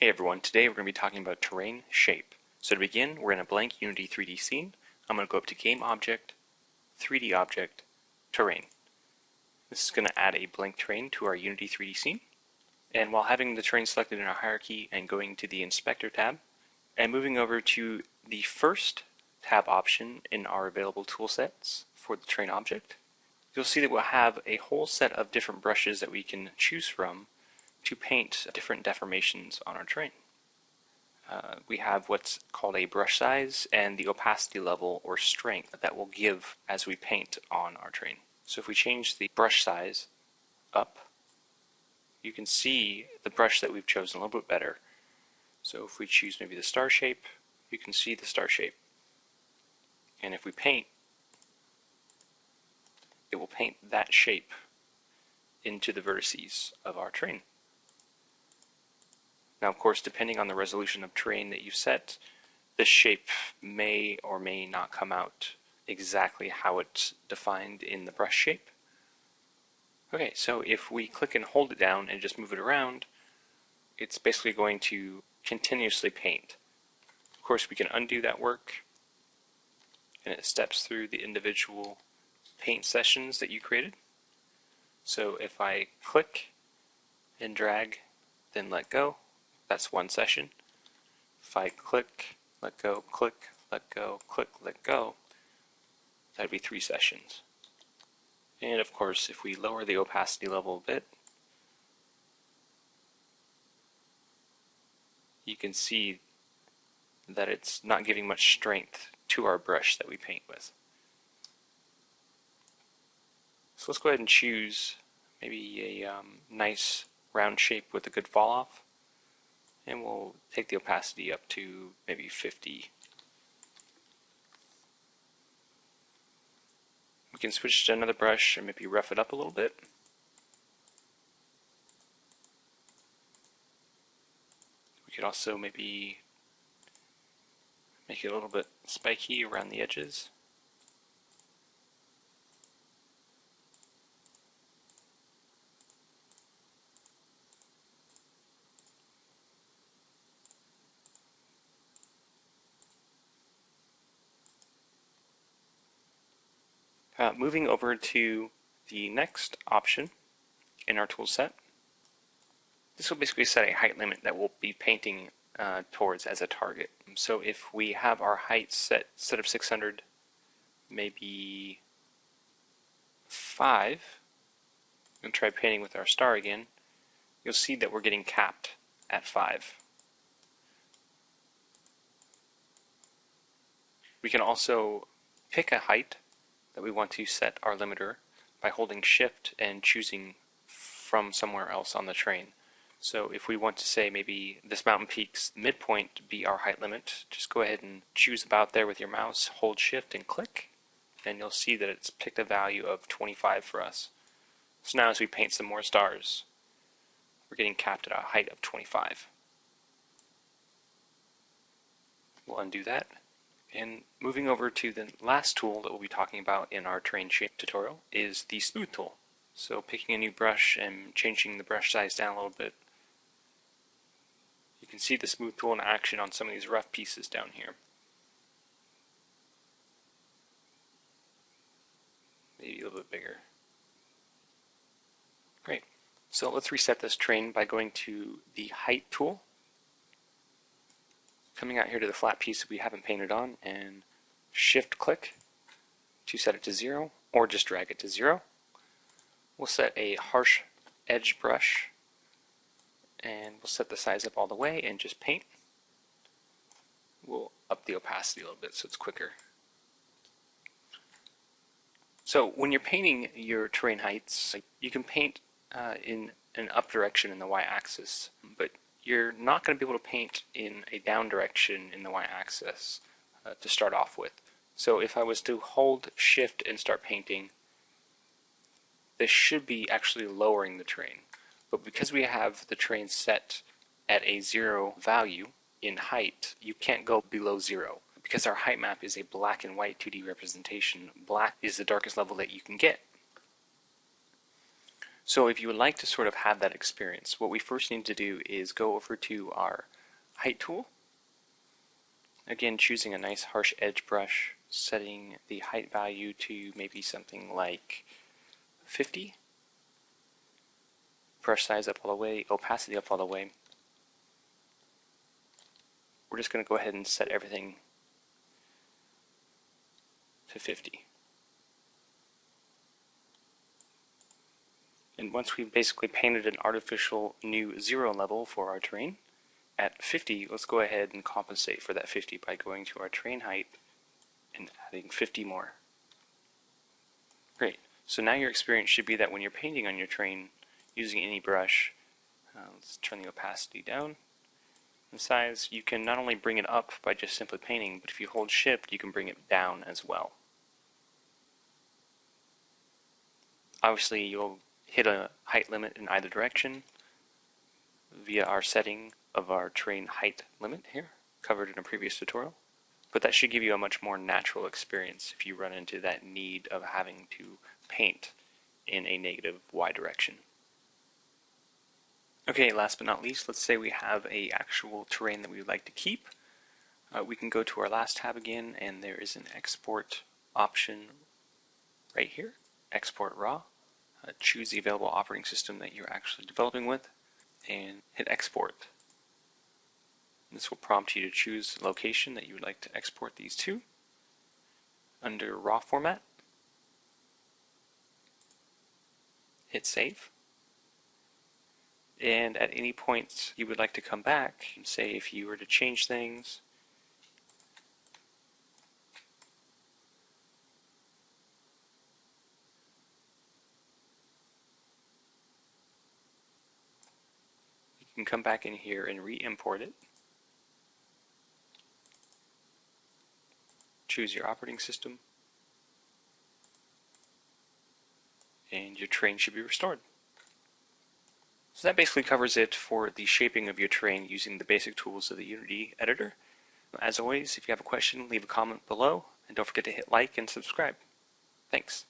Hey everyone, today we're going to be talking about terrain shape. So to begin, we're in a blank Unity 3D scene. I'm going to go up to Game Object, 3D Object, Terrain. This is going to add a blank terrain to our Unity 3D scene. And while having the terrain selected in our hierarchy and going to the Inspector tab, and moving over to the first tab option in our available toolsets for the terrain object, you'll see that we'll have a whole set of different brushes that we can choose from to paint different deformations on our terrain. We have what's called a brush size and the opacity level or strength that will give as we paint on our terrain. So if we change the brush size up, you can see the brush that we've chosen a little bit better. So if we choose maybe the star shape, you can see the star shape. And if we paint, it will paint that shape into the vertices of our terrain. Now, of course, depending on the resolution of terrain that you set, this shape may or may not come out exactly how it's defined in the brush shape. Okay, so if we click and hold it down and just move it around, it's basically going to continuously paint. Of course, we can undo that work, and it steps through the individual paint sessions that you created. So if I click and drag, then let go, that's one session. If I click, let go, click, let go, click, let go, that'd be 3 sessions. And of course, if we lower the opacity level a bit, you can see that it's not giving much strength to our brush that we paint with. So let's go ahead and choose maybe a nice round shape with a good fall off. And we'll take the opacity up to maybe 50. We can switch to another brush and maybe rough it up a little bit. We could also maybe make it a little bit spiky around the edges. Moving over to the next option in our tool set, this will basically set a height limit that we'll be painting towards as a target. So if we have our height set instead of 600, maybe 5, and try painting with our star again, you'll see that we're getting capped at 5. We can also pick a height that we want to set our limiter by holding Shift and choosing from somewhere else on the terrain. So if we want to say maybe this mountain peak's midpoint be our height limit, just go ahead and choose about there with your mouse, hold Shift and click, and you'll see that it's picked a value of 25 for us. So now as we paint some more stars, we're getting capped at a height of 25. We'll undo that. And moving over to the last tool that we'll be talking about in our terrain shape tutorial is the smooth tool. So picking a new brush and changing the brush size down a little bit. You can see the smooth tool in action on some of these rough pieces down here. Maybe a little bit bigger. Great. So let's reset this terrain by going to the height tool. Coming out here to the flat piece that we haven't painted on, and Shift click to set it to 0, or just drag it to 0. We'll set a harsh edge brush, and we'll set the size up all the way and just paint. We'll up the opacity a little bit so it's quicker. So when you're painting your terrain heights, you can paint in an up direction in the y-axis, but you're not going to be able to paint in a down direction in the y-axis to start off with. So if I was to hold Shift and start painting, this should be actually lowering the terrain. But because we have the terrain set at a 0 value in height, you can't go below 0. Because our height map is a black and white 2D representation, black is the darkest level that you can get. So if you would like to sort of have that experience, what we first need to do is go over to our height tool. Again, choosing a nice harsh edge brush, setting the height value to maybe something like 50. Brush size up all the way, opacity up all the way. We're just going to go ahead and set everything to 50. And once we've basically painted an artificial new 0 level for our terrain, at 50, let's go ahead and compensate for that 50 by going to our terrain height and adding 50 more. Great. So now your experience should be that when you're painting on your terrain using any brush, let's turn the opacity down. The size, you can not only bring it up by just simply painting, but if you hold shift, you can bring it down as well. Obviously, you'll hit a height limit in either direction via our setting of our terrain height limit here, covered in a previous tutorial. But that should give you a much more natural experience if you run into that need of having to paint in a negative Y direction. Okay, last but not least, let's say we have an actual terrain that we would like to keep. We can go to our last tab again, and there is an export option right here, export raw. Choose the available operating system that you're actually developing with, and hit export. This will prompt you to choose the location that you would like to export these to. Under raw format, hit save. And at any point you would like to come back, say if you were to change things, you can come back in here and re-import it. Choose your operating system, and your terrain should be restored. So that basically covers it for the shaping of your terrain using the basic tools of the Unity editor. As always, if you have a question, leave a comment below, and don't forget to hit like and subscribe. Thanks.